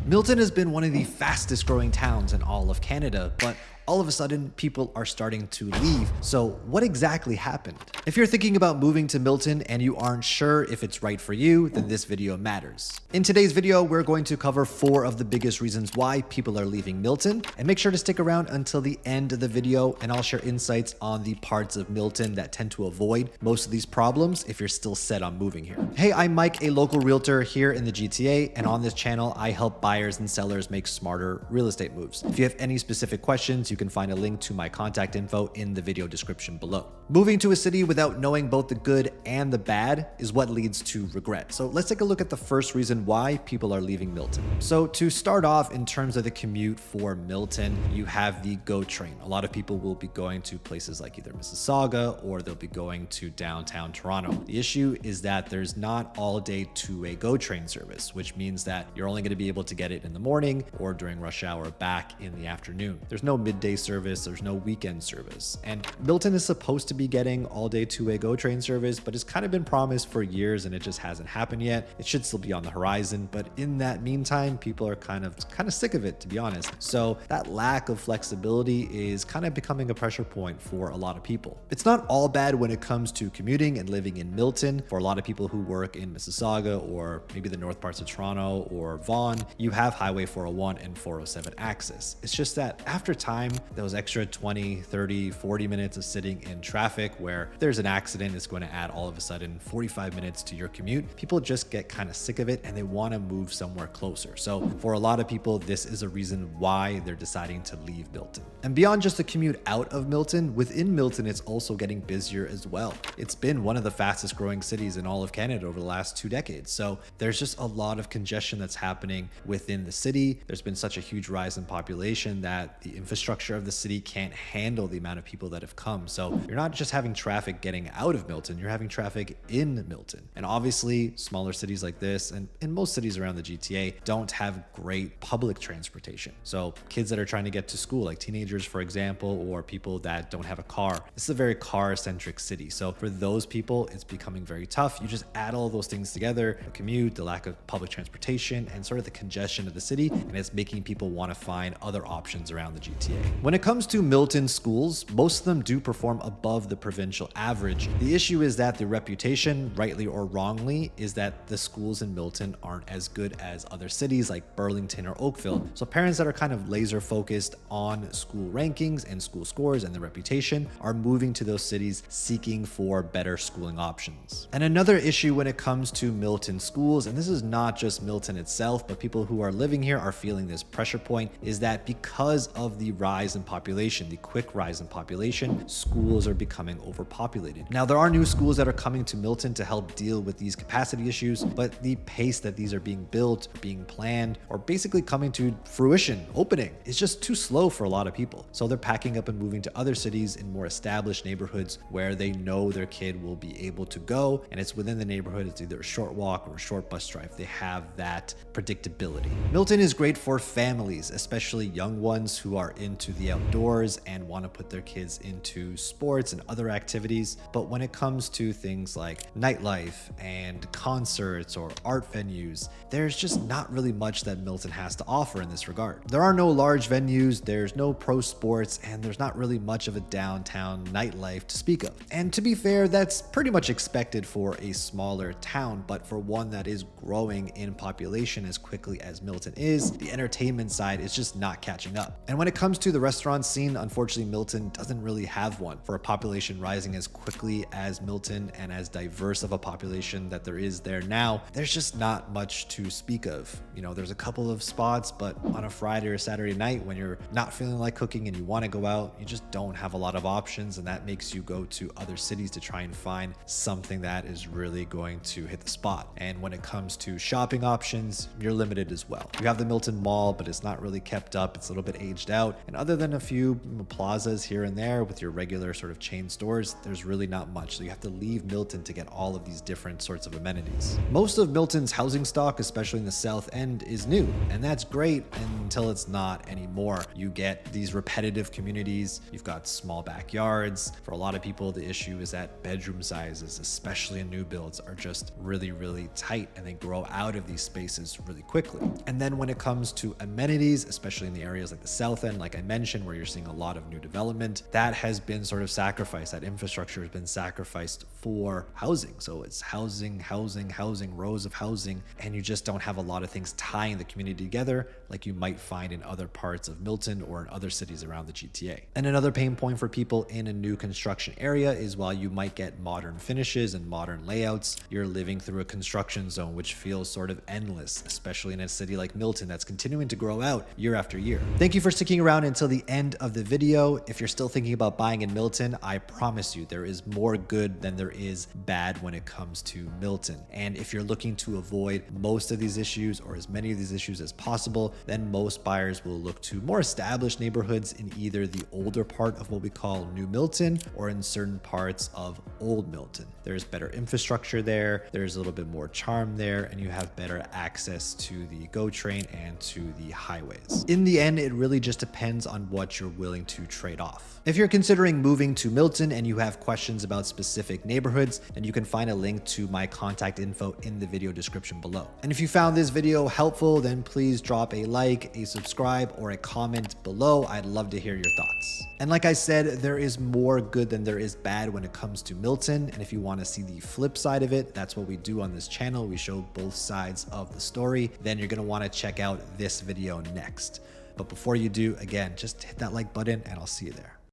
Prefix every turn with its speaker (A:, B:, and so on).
A: Milton has been one of the fastest growing towns in all of Canada, but all of a sudden people are starting to leave. So what exactly happened? If you're thinking about moving to Milton and you aren't sure if it's right for you, then this video matters. In today's video, we're going to cover 4 of the biggest reasons why people are leaving Milton, and make sure to stick around until the end of the video, and I'll share insights on the parts of Milton that tend to avoid most of these problems if you're still set on moving here. Hey, I'm Mike, a local realtor here in the GTA, and on this channel, I help buyers and sellers make smarter real estate moves. If you have any specific questions, you can find a link to my contact info in the video description below. Moving to a city without knowing both the good and the bad is what leads to regret. So let's take a look at the first reason why people are leaving Milton. So to start off, in terms of the commute for Milton, you have the GO train. A lot of people will be going to places like either Mississauga or they'll be going to downtown Toronto. The issue is that there's not all day two-way GO train service, which means that you're only going to be able to get it in the morning or during rush hour back in the afternoon. There's no midday service, there's no weekend service. And Milton is supposed to be getting all day two-way GO train service, but it's kind of been promised for years and it just hasn't happened yet. It should still be on the horizon, but in that meantime, people are kind of sick of it, to be honest. So that lack of flexibility is kind of becoming a pressure point for a lot of people. It's not all bad when it comes to commuting and living in Milton. For a lot of people who work in Mississauga or maybe the north parts of Toronto or Vaughan, you have Highway 401 and 407 access. It's just that after time, those extra 20, 30, 40 minutes of sitting in traffic where there's an accident is going to add all of a sudden 45 minutes to your commute. People just get kind of sick of it and they want to move somewhere closer. So for a lot of people, this is a reason why they're deciding to leave Milton. And beyond just the commute out of Milton, within Milton, it's also getting busier as well. It's been one of the fastest growing cities in all of Canada over the last 2 decades. So there's just a lot of congestion that's happening within the city. There's been such a huge rise in population that the infrastructure of the city can't handle the amount of people that have come. So you're not just having traffic getting out of Milton, you're having traffic in Milton. And obviously smaller cities like this and in most cities around the GTA don't have great public transportation. So kids that are trying to get to school, like teenagers, for example, or people that don't have a car, this is a very car-centric city. So for those people, it's becoming very tough. You just add all those things together, the commute, the lack of public transportation, and sort of the congestion of the city, and it's making people want to find other options around the GTA. When it comes to Milton schools, most of them do perform above the provincial average. The issue is that the reputation, rightly or wrongly, is that the schools in Milton aren't as good as other cities like Burlington or Oakville. So parents that are kind of laser focused on school rankings and school scores and the reputation are moving to those cities seeking for better schooling options. And another issue when it comes to Milton schools, and this is not just Milton itself, but people who are living here are feeling this pressure point, is that because of the rise in population, the quick rise in population, schools are becoming overpopulated. Now, there are new schools that are coming to Milton to help deal with these capacity issues, but the pace that these are being built, being planned, or basically coming to fruition, opening, is just too slow for a lot of people. So they're packing up and moving to other cities in more established neighborhoods where they know their kid will be able to go, and it's within the neighborhood. It's either a short walk or a short bus drive. They have that predictability. Milton is great for families, especially young ones who are into the outdoors and want to put their kids into sports and other activities. But when it comes to things like nightlife and concerts or art venues, there's just not really much that Milton has to offer in this regard. There are no large venues, there's no pro sports, and there's not really much of a downtown nightlife to speak of. And to be fair, that's pretty much expected for a smaller town, but for one that is growing in population as quickly as Milton is, the entertainment side is just not catching up. And when it comes to the restaurant scene, unfortunately, Milton doesn't really have one. For a population rising as quickly as Milton and as diverse of a population that there is there now, there's just not much to speak of. You know, there's a couple of spots, but on a Friday or Saturday night when you're not feeling like cooking and you want to go out, you just don't have a lot of options, and that makes you go to other cities to try and find something that is really going to hit the spot. And when it comes to shopping options, you're limited as well. You have the Milton Mall, but it's not really kept up. It's a little bit aged out. And other than a few plazas here and there with your regular sort of chain stores, there's really not much. So you have to leave Milton to get all of these different sorts of amenities. Most of Milton's housing stock, especially in the south end, is new, and that's great. And until it's not anymore. You get these repetitive communities. You've got small backyards. For a lot of people, the issue is that bedroom sizes, especially in new builds, are just really, really tight, and they grow out of these spaces really quickly. And then when it comes to amenities, especially in the areas like the South End, like I mentioned, where you're seeing a lot of new development, that has been sort of sacrificed. That infrastructure has been sacrificed for housing. So it's housing, rows of housing, and you just don't have a lot of things tying the community together like you might find in other parts of Milton or in other cities around the GTA. And another pain point for people in a new construction area is while you might get modern finishes and modern layouts, you're living through a construction zone which feels sort of endless, especially in a city like Milton that's continuing to grow out year after year. Thank you for sticking around until the end of the video. If you're still thinking about buying in Milton, I promise you there is more good than there is bad when it comes to Milton. And if you're looking to avoid most of these issues or as many of these issues as possible, then most buyers will look to more established neighborhoods in either the older part of what we call New Milton or in certain parts of Old Milton. There's better infrastructure there, there's a little bit more charm there, and you have better access to the GO train and to the highways. In the end, it really just depends on what you're willing to trade off. If you're considering moving to Milton and you have questions about specific neighborhoods, then you can find a link to my contact info in the video description below. And if you found this video helpful, then please drop a like, a subscribe, or a comment below. I'd love to hear your thoughts. And like I said, there is more good than there is bad when it comes to Milton. And if you want to see the flip side of it, that's what we do on this channel. We show both sides of the story. Then you're going to want to check out this video next. But before you do, again, just hit that like button and I'll see you there.